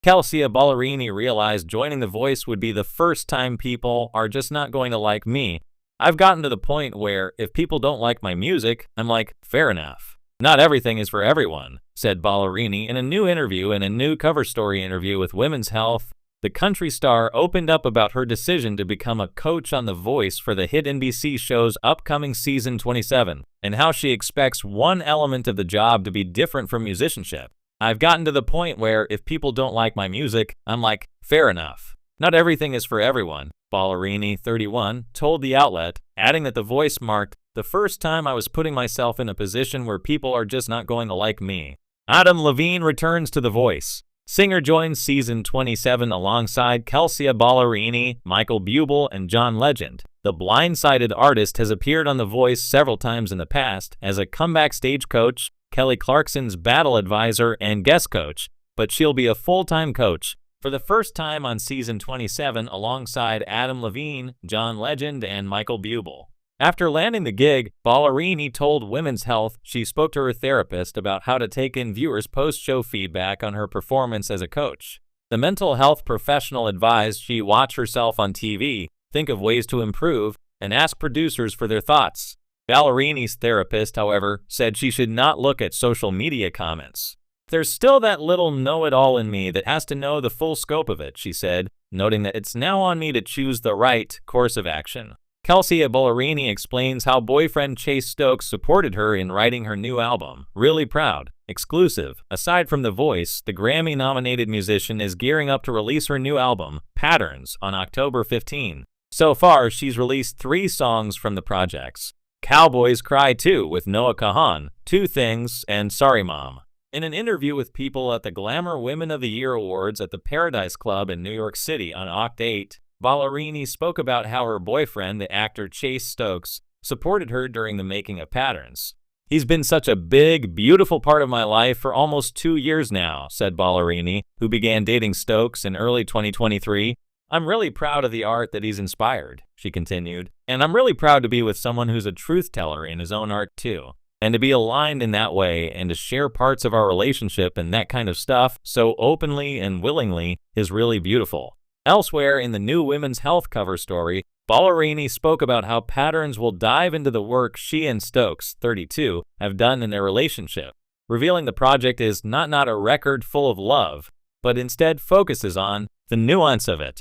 Kelsea Ballerini realized joining The Voice would be the first time people are just not going to like me. I've gotten to the point where if people don't like my music, I'm like, fair enough. Not everything is for everyone, said Ballerini in a new interview. In a new cover story interview with Women's Health, the country star opened up about her decision to become a coach on The Voice for the hit NBC show's upcoming season 27, and how she expects one element of the job to be different from musicianship. I've gotten to the point where if people don't like my music, I'm like, fair enough. Not everything is for everyone, Ballerini, 31, told the outlet, adding that The Voice marked the first time I was putting myself in a position where people are just not going to like me. Adam Levine returns to The Voice. Singer joins season 27 alongside Kelsea Ballerini, Michael Bublé, and John Legend. The blindsided artist has appeared on The Voice several times in the past as a comeback stage coach, Kelly Clarkson's battle advisor, and guest coach, but she'll be a full-time coach for the first time on season 27 alongside Adam Levine, John Legend, and Michael Bublé. After landing the gig, Ballerini told Women's Health she spoke to her therapist about how to take in viewers' post-show feedback on her performance as a coach. The mental health professional advised she watch herself on TV, think of ways to improve, and ask producers for their thoughts. Ballerini's therapist, however, said she should not look at social media comments. There's still that little know-it-all in me that has to know the full scope of it, she said, noting that it's now on me to choose the right course of action. Kelsea Ballerini explains how boyfriend Chase Stokes supported her in writing her new album, Really Proud. Exclusive. Aside from The Voice, the Grammy-nominated musician is gearing up to release her new album, Patterns, on October 15. So far, she's released 3 songs from the projects: Cowboys Cry 2 with Noah Kahan, Two Things, and Sorry Mom. In an interview with People at the Glamour Women of the Year Awards at the Paradise Club in New York City on Oct. 8, Ballerini spoke about how her boyfriend, the actor Chase Stokes, supported her during the making of Patterns. He's been such a big, beautiful part of my life for almost 2 years now, said Ballerini, who began dating Stokes in early 2023. I'm really proud of the art that he's inspired, she continued, and I'm really proud to be with someone who's a truth teller in his own art too. And to be aligned in that way and to share parts of our relationship and that kind of stuff so openly and willingly is really beautiful. Elsewhere in the new Women's Health cover story, Ballerini spoke about how Patterns will dive into the work she and Stokes, 32, have done in their relationship, revealing the project is not a record full of love, but instead focuses on the nuance of it.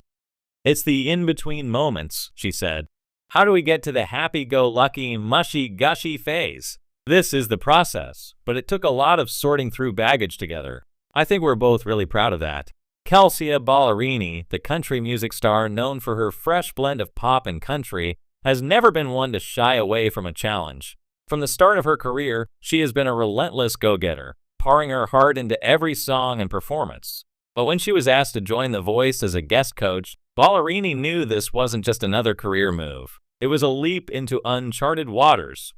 It's the in-between moments, she said. How do we get to the happy-go-lucky, mushy-gushy phase? This is the process, but it took a lot of sorting through baggage together. I think we're both really proud of that. Kelsea Ballerini, the country music star known for her fresh blend of pop and country, has never been one to shy away from a challenge. From the start of her career, she has been a relentless go-getter, pouring her heart into every song and performance. But when she was asked to join The Voice as a guest coach, Ballerini knew this wasn't just another career move. It was a leap into uncharted waters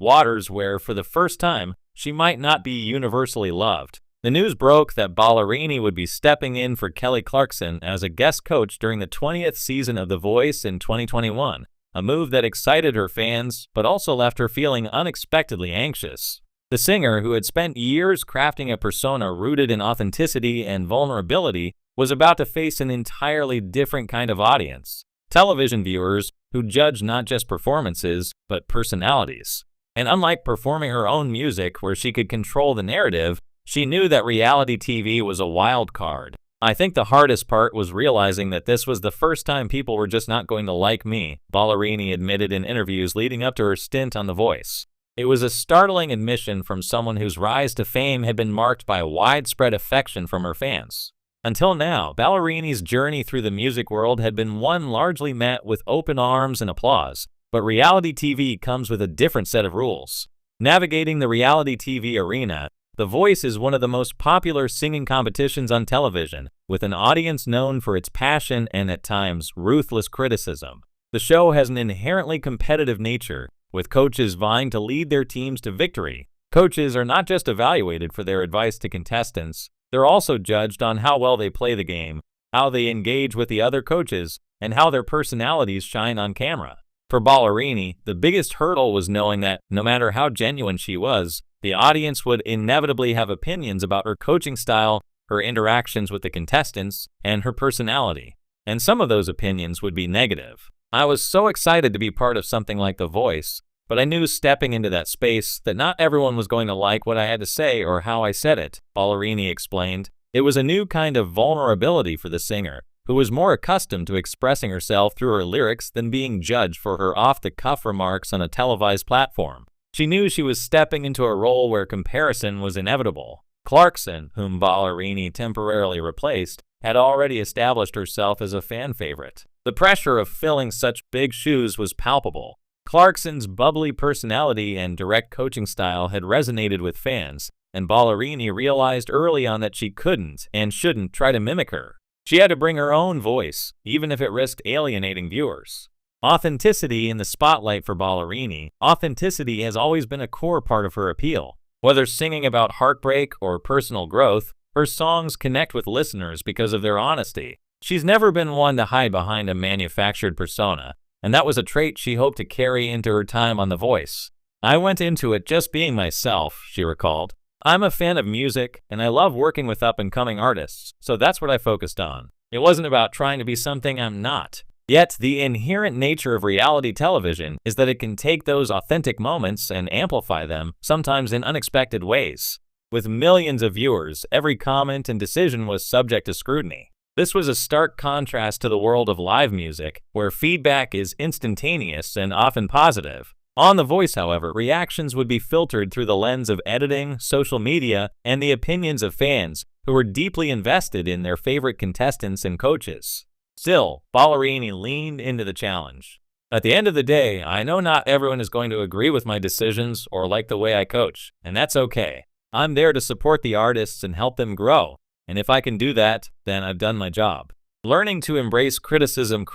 where, for the first time, she might not be universally loved. The news broke that Ballerini would be stepping in for Kelly Clarkson as a guest coach during the 20th season of The Voice in 2021, a move that excited her fans but also left her feeling unexpectedly anxious. The singer, who had spent years crafting a persona rooted in authenticity and vulnerability, was about to face an entirely different kind of audience, television viewers who judge not just performances, but personalities. And unlike performing her own music where she could control the narrative, she knew that reality TV was a wild card. I think the hardest part was realizing that this was the first time people were just not going to like me, Ballerini admitted in interviews leading up to her stint on The Voice. It was a startling admission from someone whose rise to fame had been marked by widespread affection from her fans. Until now, Ballerini's journey through the music world had been one largely met with open arms and applause, but reality TV comes with a different set of rules. Navigating the reality TV arena, The Voice is one of the most popular singing competitions on television, with an audience known for its passion and, at times, ruthless criticism. The show has an inherently competitive nature, with coaches vying to lead their teams to victory. Coaches are not just evaluated for their advice to contestants, they're also judged on how well they play the game, how they engage with the other coaches, and how their personalities shine on camera. For Ballerini, the biggest hurdle was knowing that, no matter how genuine she was, the audience would inevitably have opinions about her coaching style, her interactions with the contestants, and her personality. And some of those opinions would be negative. I was so excited to be part of something like The Voice, but I knew stepping into that space that not everyone was going to like what I had to say or how I said it, Ballerini explained. It was a new kind of vulnerability for the singer, who was more accustomed to expressing herself through her lyrics than being judged for her off-the-cuff remarks on a televised platform. She knew she was stepping into a role where comparison was inevitable. Clarkson, whom Ballerini temporarily replaced, had already established herself as a fan favorite. The pressure of filling such big shoes was palpable. Clarkson's bubbly personality and direct coaching style had resonated with fans, and Ballerini realized early on that she couldn't and shouldn't try to mimic her. She had to bring her own voice, even if it risked alienating viewers. Authenticity in the spotlight for Ballerini. Authenticity has always been a core part of her appeal. Whether singing about heartbreak or personal growth, her songs connect with listeners because of their honesty. She's never been one to hide behind a manufactured persona, and that was a trait she hoped to carry into her time on The Voice. "I went into it just being myself," she recalled. "I'm a fan of music, and I love working with up-and-coming artists, so that's what I focused on. It wasn't about trying to be something I'm not." Yet, the inherent nature of reality television is that it can take those authentic moments and amplify them, sometimes in unexpected ways. With millions of viewers, every comment and decision was subject to scrutiny. This was a stark contrast to the world of live music, where feedback is instantaneous and often positive. On The Voice, however, reactions would be filtered through the lens of editing, social media, and the opinions of fans who were deeply invested in their favorite contestants and coaches. Still, Ballerini leaned into the challenge. "At the end of the day, I know not everyone is going to agree with my decisions or like the way I coach, and that's okay. I'm there to support the artists and help them grow, and if I can do that, then I've done my job." Learning to embrace criticism,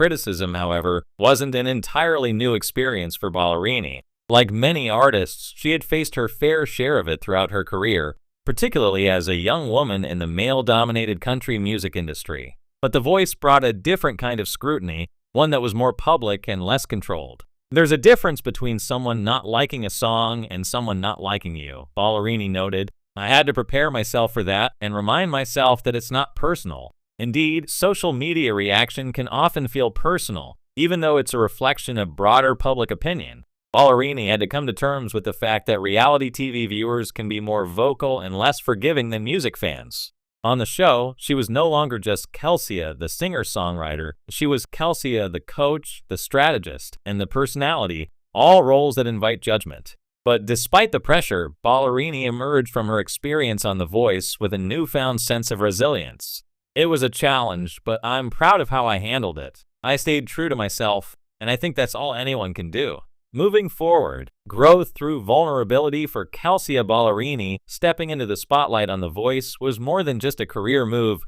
however, wasn't an entirely new experience for Ballerini. Like many artists, she had faced her fair share of it throughout her career, particularly as a young woman in the male-dominated country music industry. But The Voice brought a different kind of scrutiny, one that was more public and less controlled. "There's a difference between someone not liking a song and someone not liking you," Ballerini noted. "I had to prepare myself for that and remind myself that it's not personal. Indeed, social media reaction can often feel personal, even though it's a reflection of broader public opinion." Ballerini had to come to terms with the fact that reality TV viewers can be more vocal and less forgiving than music fans. On the show, she was no longer just Kelsea, the singer-songwriter. She was Kelsea, the coach, the strategist, and the personality, all roles that invite judgment. But despite the pressure, Ballerini emerged from her experience on The Voice with a newfound sense of resilience. "It was a challenge, but I'm proud of how I handled it. I stayed true to myself, and I think that's all anyone can do." Moving forward, growth through vulnerability for Kelsea Ballerini, stepping into the spotlight on The Voice was more than just a career move.